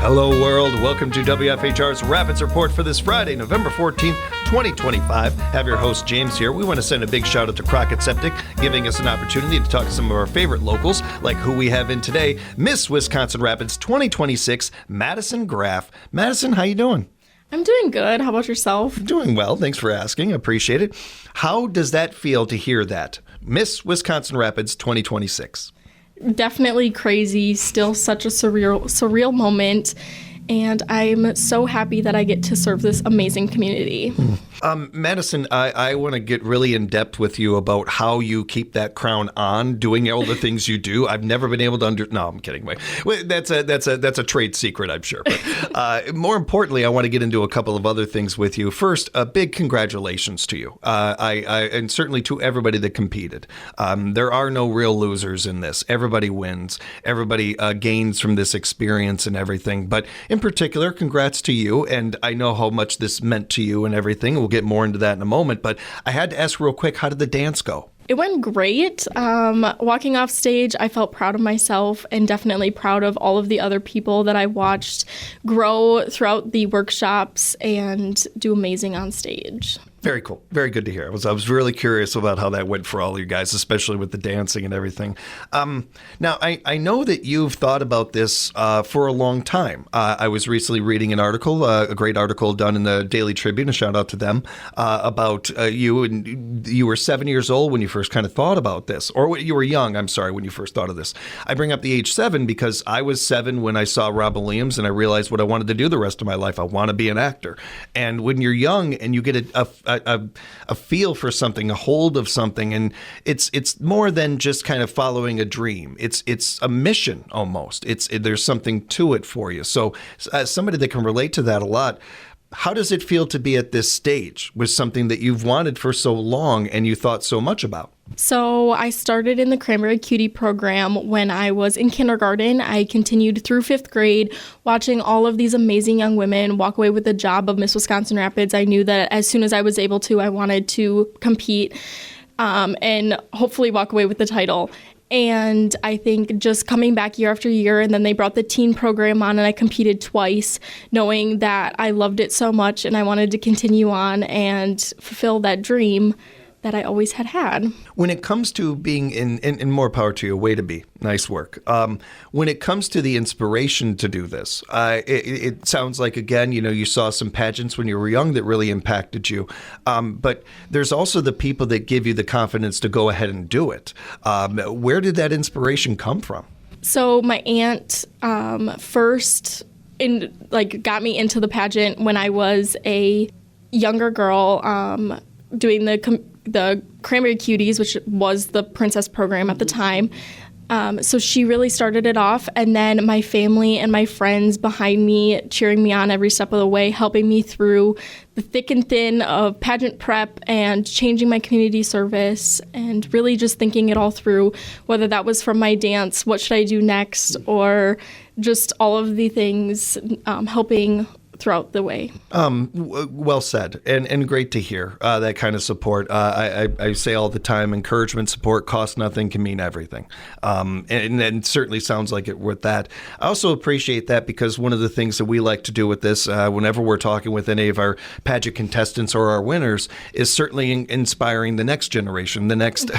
Hello, world. Welcome to WFHR's Rapids Report for this Friday, November 14th, 2025. Have your host, James, here. We want to send a big shout out to Crockett Septic, giving us an opportunity to talk to some of our favorite locals, like who we have in today, Miss Wisconsin Rapids 2026, Madison Graff. Madison, how you doing? I'm doing good. How about yourself? Doing well. Thanks for asking. I appreciate it. How does that feel to hear that? Miss Wisconsin Rapids 2026. Definitely crazy. Still such a surreal moment. And I'm so happy that I get to serve this amazing community. Madison, I want to get really in depth with you about how you keep that crown on, doing all the things you do. I've never been able to No, I'm kidding. Wait, that's a trade secret, I'm sure. But more importantly, I want to get into a couple of other things with you. First, a big congratulations to you, and certainly to everybody that competed. There are no real losers in this. Everybody wins. Everybody gains from this experience and everything. But in particular, congrats to you. And I know how much this meant to you and everything. We'll get more into that in a moment, but I had to ask real quick, how did the dance go? It went great. Walking off stage, I felt proud of myself and definitely proud of all of the other people that I watched grow throughout the workshops and do amazing on stage. Very cool. Very good to hear. I was really curious about how that went for all you guys, especially with the dancing and everything. Now, I know that you've thought about this for a long time. I was recently reading an article, a great article done in the Daily Tribune, a shout out to them, about you. And you were 7 years old when you first kind of thought about this, or you were young, I'm sorry, when you first thought of this. I bring up the age 7 because I was 7 when I saw Robin Williams and I realized what I wanted to do the rest of my life. I want to be an actor. And when you're young and you get a feel for something, a hold of something, and it's more than just kind of following a dream. It's a mission almost. There's something to it for you. So as somebody that can relate to that a lot, how does it feel to be at this stage with something that you've wanted for so long and you thought so much about? So I started in the Cranberry Cutie program when I was in kindergarten. I continued through 5th grade, watching all of these amazing young women walk away with the job of Miss Wisconsin Rapids. I knew that as soon as I was able to, I wanted to compete and hopefully walk away with the title. And I think just coming back year after year, and then they brought the teen program on and I competed twice, knowing that I loved it so much and I wanted to continue on and fulfill that dream that I always had. When it comes to being in more power to you, way to be, nice work. When it comes to the inspiration to do this, it sounds like, again, you saw some pageants when you were young that really impacted you. But there's also the people that give you the confidence to go ahead and do it. Where did that inspiration come from? So my aunt first got me into the pageant when I was a younger girl, doing the Cranberry Cuties, which was the princess program at the time. So she really started it off, and then my family and my friends behind me, cheering me on every step of the way, helping me through the thick and thin of pageant prep and changing my community service, and really just thinking it all through, whether that was from my dance, what should I do next, or just all of the things helping throughout the way. Well said, and great to hear that kind of support. I say all the time, encouragement, support costs nothing, can mean everything. And certainly sounds like it with that. I also appreciate that because one of the things that we like to do with this, whenever we're talking with any of our pageant contestants or our winners, is certainly inspiring the next generation, the next,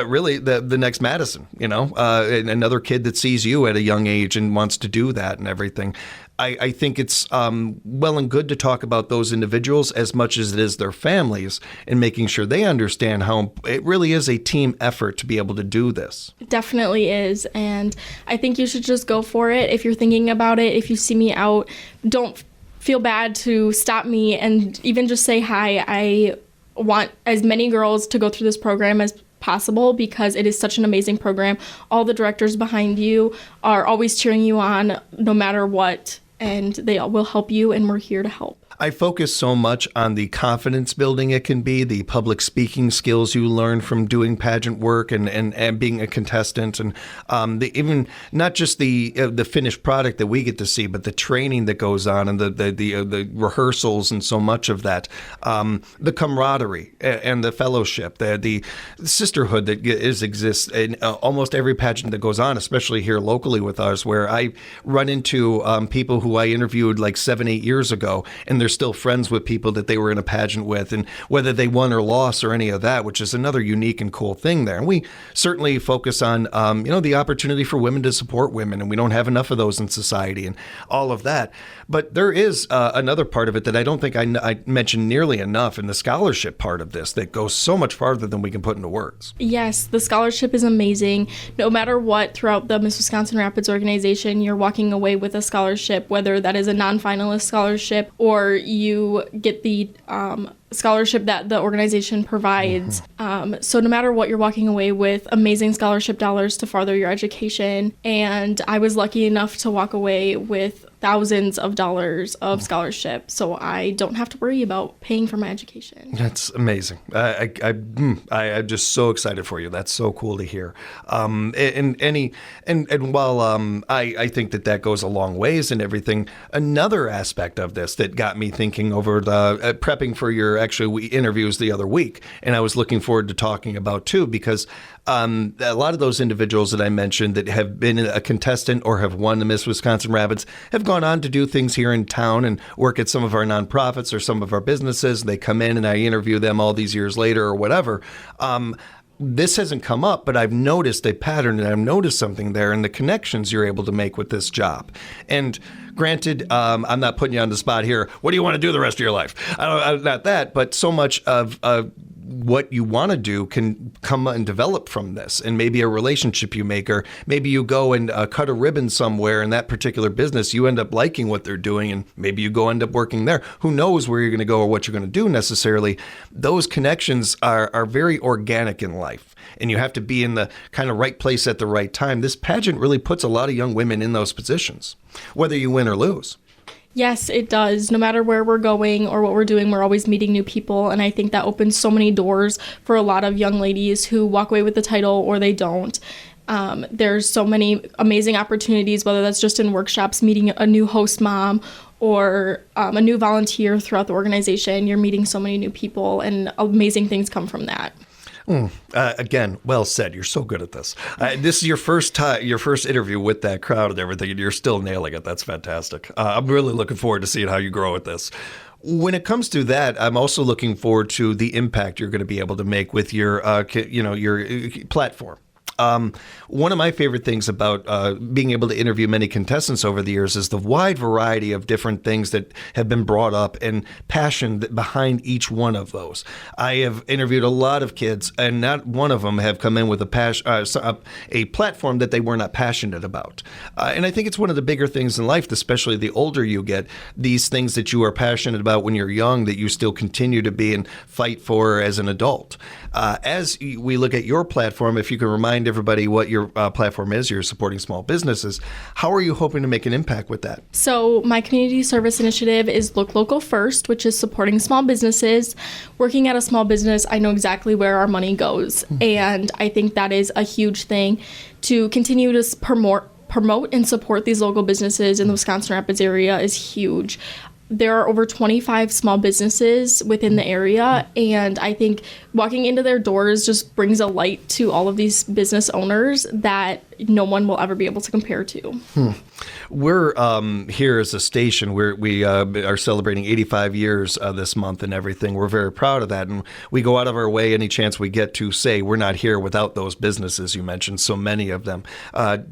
really the next Madison, another kid that sees you at a young age and wants to do that and everything. I think it's well and good to talk about those individuals as much as it is their families and making sure they understand how it really is a team effort to be able to do this. It definitely is. And I think you should just go for it. If you're thinking about it, if you see me out, don't feel bad to stop me and even just say hi. I want as many girls to go through this program as possible because it is such an amazing program. All the directors behind you are always cheering you on no matter what, and they will help you, and we're here to help. I focus so much on the confidence building it can be, the public speaking skills you learn from doing pageant work and being a contestant, and even not just the finished product that we get to see, but the training that goes on and the rehearsals and so much of that, the camaraderie and the fellowship, the sisterhood that exists in almost every pageant that goes on, especially here locally with ours, where I run into people who I interviewed like 7-8 years ago, and they're still friends with people that they were in a pageant with, and whether they won or lost or any of that, which is another unique and cool thing there. And we certainly focus on, the opportunity for women to support women, and we don't have enough of those in society and all of that. But there is another part of it that I don't think I mentioned nearly enough, in the scholarship part of this that goes so much farther than we can put into words. Yes, the scholarship is amazing. No matter what, throughout the Miss Wisconsin Rapids organization, you're walking away with a scholarship, whether that is a non-finalist scholarship or you get the scholarship that the organization provides. So no matter what, you're walking away with amazing scholarship dollars to further your education. And I was lucky enough to walk away with thousands of dollars of scholarship, so I don't have to worry about paying for my education. That's amazing. I'm just so excited for you. That's so cool to hear. And while I think that goes a long ways and everything, another aspect of this that got me thinking over the prepping for your interviews the other week, and I was looking forward to talking about too, because a lot of those individuals that I mentioned that have been a contestant or have won the Miss Wisconsin Rapids have gone on to do things here in town and work at some of our nonprofits or some of our businesses. They come in and I interview them all these years later or whatever. This hasn't come up, but I've noticed a pattern and I've noticed something there in the connections you're able to make with this job. And granted, I'm not putting you on the spot here. What do you want to do the rest of your life? Not that, but so much of what you want to do can come and develop from this, and maybe a relationship you make, or maybe you go and cut a ribbon somewhere in that particular business. You end up liking what they're doing, and maybe you go end up working there. Who knows where you're going to go or what you're going to do necessarily. Those connections are very organic in life, and you have to be in the kind of right place at the right time. This pageant really puts a lot of young women in those positions, whether you win or lose. Yes, it does. No matter where we're going or what we're doing, we're always meeting new people. And I think that opens so many doors for a lot of young ladies who walk away with the title or they don't. There's so many amazing opportunities, whether that's just in workshops, meeting a new host mom or a new volunteer throughout the organization. You're meeting so many new people, and amazing things come from that. Again, well said. You're so good at this. This is your first interview with that crowd and everything, and you're still nailing it. That's fantastic. I'm really looking forward to seeing how you grow with this. When it comes to that, I'm also looking forward to the impact you're going to be able to make with your platform. One of my favorite things about being able to interview many contestants over the years is the wide variety of different things that have been brought up and passion behind each one of those. I have interviewed a lot of kids, and not one of them have come in with a platform that they were not passionate about. And I think it's one of the bigger things in life, especially the older you get, these things that you are passionate about when you're young that you still continue to be and fight for as an adult. As we look at your platform, if you can remind everybody what your platform is, you're supporting small businesses. How are you hoping to make an impact with that? So my community service initiative is Look Local First, which is supporting small businesses. Working at a small business, I know exactly where our money goes. And I think that is a huge thing to continue to promote and support these local businesses in the Wisconsin Rapids area is huge. There are over 25 small businesses within the area, and I think walking into their doors just brings a light to all of these business owners that no one will ever be able to compare to. We're here as a station where we are celebrating 85 years this month and everything. We're very proud of that, and we go out of our way any chance we get to say we're not here without those businesses you mentioned, so many of them. I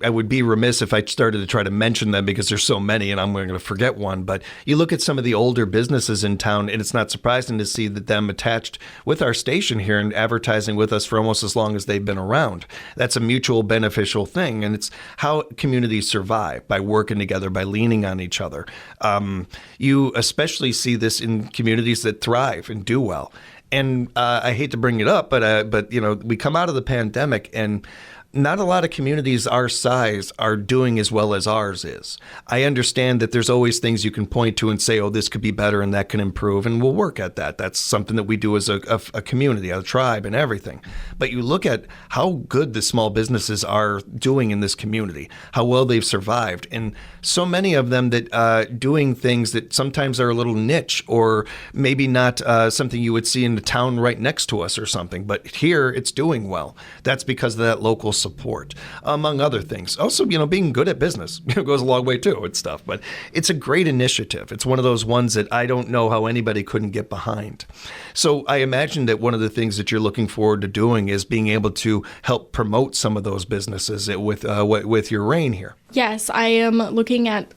would be remiss if I started to try to mention them because there's so many and I'm going to forget one, but you look at some of the older businesses in town and it's not surprising to see that them attached with our station here and advertising with us for almost as long as they've been around. That's a mutual beneficial thing, and it's how communities survive, by working together, by leaning on each other. You especially see this in communities that thrive and do well. And I hate to bring it up, but we come out of the pandemic, and not a lot of communities our size are doing as well as ours is. I understand that there's always things you can point to and say, oh, this could be better and that can improve, and we'll work at that. That's something that we do as a community, a tribe, and everything. But you look at how good the small businesses are doing in this community, how well they've survived, and so many of them that doing things that sometimes are a little niche or maybe not something you would see in the town right next to us or something. But here it's doing well. That's because of that local support, among other things. Also, being good at business goes a long way too and stuff. But it's a great initiative. It's one of those ones that I don't know how anybody couldn't get behind. So I imagine that one of the things that you're looking forward to doing is being able to help promote some of those businesses with your reign here. Yes, I am looking at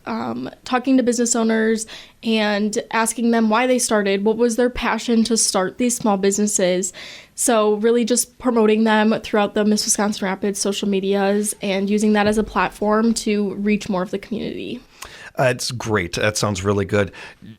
talking to business owners and asking them why they started, what was their passion to start these small businesses. So really just promoting them throughout the Miss Wisconsin Rapids social medias and using that as a platform to reach more of the community. It's great. That sounds really good.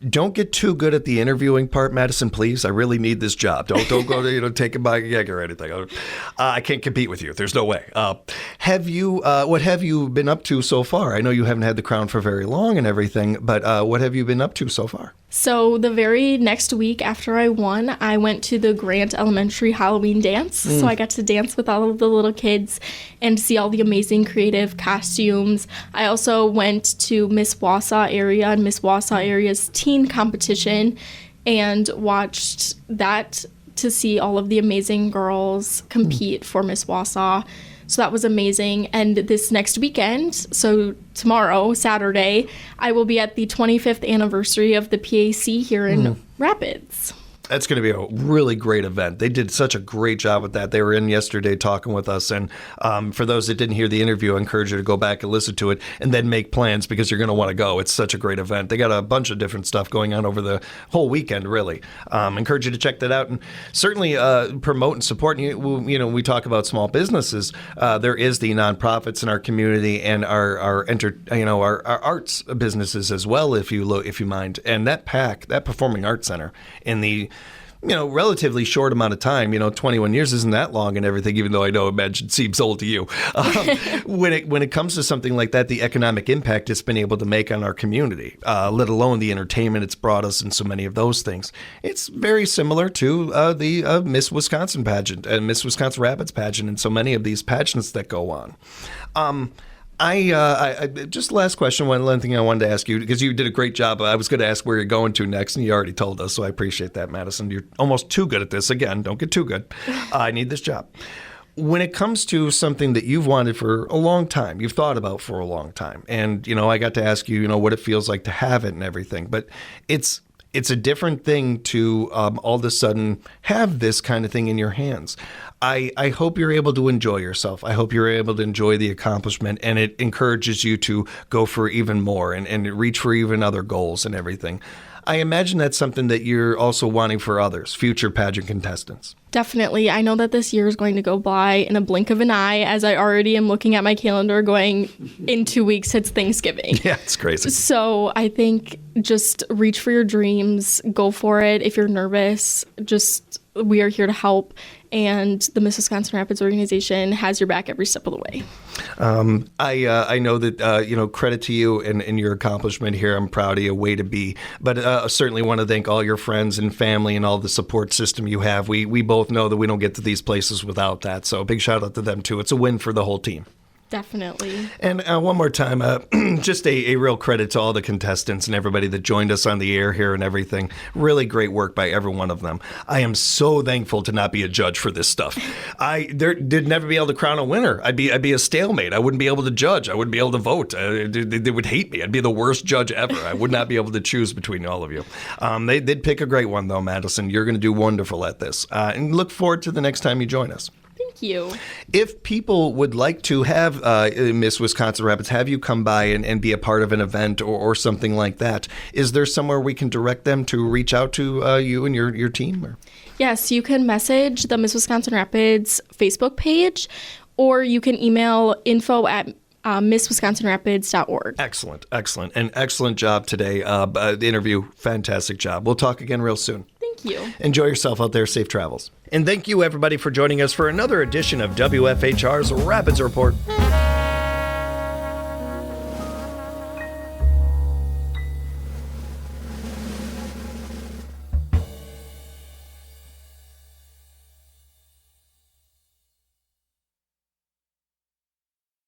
Don't get too good at the interviewing part, Madison, please. I really need this job. Don't go to take it by a gig or anything. I can't compete with you. There's no way. What have you been up to so far? I know you haven't had the crown for very long and everything, but what have you been up to so far? So the very next week after I won, I went to the Grant Elementary Halloween dance. So I got to dance with all of the little kids and see all the amazing creative costumes. I also went to Miss Wausau area and Miss Wausau area's teen competition and watched that to see all of the amazing girls compete for Miss Wausau. So that was amazing. And this next weekend, so tomorrow, Saturday, I will be at the 25th anniversary of the PAC here in Rapids. That's going to be a really great event. They did such a great job with that. They were in yesterday talking with us. And for those that didn't hear the interview, I encourage you to go back and listen to it and then make plans because you're going to want to go. It's such a great event. They got a bunch of different stuff going on over the whole weekend, really. Encourage you to check that out and certainly promote and support. We talk about small businesses. There is the nonprofits in our community and our arts businesses as well, if you mind. And that Performing Arts Center in the relatively short amount of time, 21 years isn't that long and everything, even though I know it seems old to you. When it comes to something like that, the economic impact it's been able to make on our community, let alone the entertainment it's brought us and so many of those things. It's very similar to the Miss Wisconsin pageant and Miss Wisconsin Rapids pageant and so many of these pageants that go on. I just last question, one thing I wanted to ask you, because you did a great job. I was going to ask where you're going to next, and you already told us, so I appreciate that, Madison. You're almost too good at this. Again, don't get too good. I need this job. When it comes to something that you've wanted for a long time, you've thought about for a long time, and, I got to ask you, what it feels like to have it and everything, but it's a different thing to all of a sudden have this kind of thing in your hands. I hope you're able to enjoy yourself. I hope you're able to enjoy the accomplishment, and it encourages you to go for even more and reach for even other goals and everything. I imagine that's something that you're also wanting for others, future pageant contestants. Definitely. I know that this year is going to go by in a blink of an eye, as I already am looking at my calendar going, in 2 weeks, it's Thanksgiving. Yeah, it's crazy. So I think just reach for your dreams, go for it. If you're nervous, we are here to help. And the Miss Wisconsin Rapids organization has your back every step of the way. I know that, credit to you and your accomplishment here. I'm proud of you, way to be. But I certainly want to thank all your friends and family and all the support system you have. We both know that we don't get to these places without that. So a big shout out to them, too. It's a win for the whole team. Definitely. And one more time, just a real credit to all the contestants and everybody that joined us on the air here and everything. Really great work by every one of them. I am so thankful to not be a judge for this stuff. They'd never be able to crown a winner. I'd be a stalemate. I wouldn't be able to judge. I wouldn't be able to vote. They would hate me. I'd be the worst judge ever. I would not be able to choose between all of you. They did pick a great one, though, Madison. You're going to do wonderful at this. And look forward to the next time you join us. Thank you. If people would like to have Miss Wisconsin Rapids, have you come by and be a part of an event or something like that, is there somewhere we can direct them to reach out to you and your team? Or? Yes, you can message the Miss Wisconsin Rapids Facebook page, or you can email info@misswisconsinrapids.org. Excellent. And excellent job today. The interview, fantastic job. We'll talk again real soon. Thank you. Thank you. Enjoy yourself out there. Safe travels. And thank you, everybody, for joining us for another edition of WFHR's Rapids Report.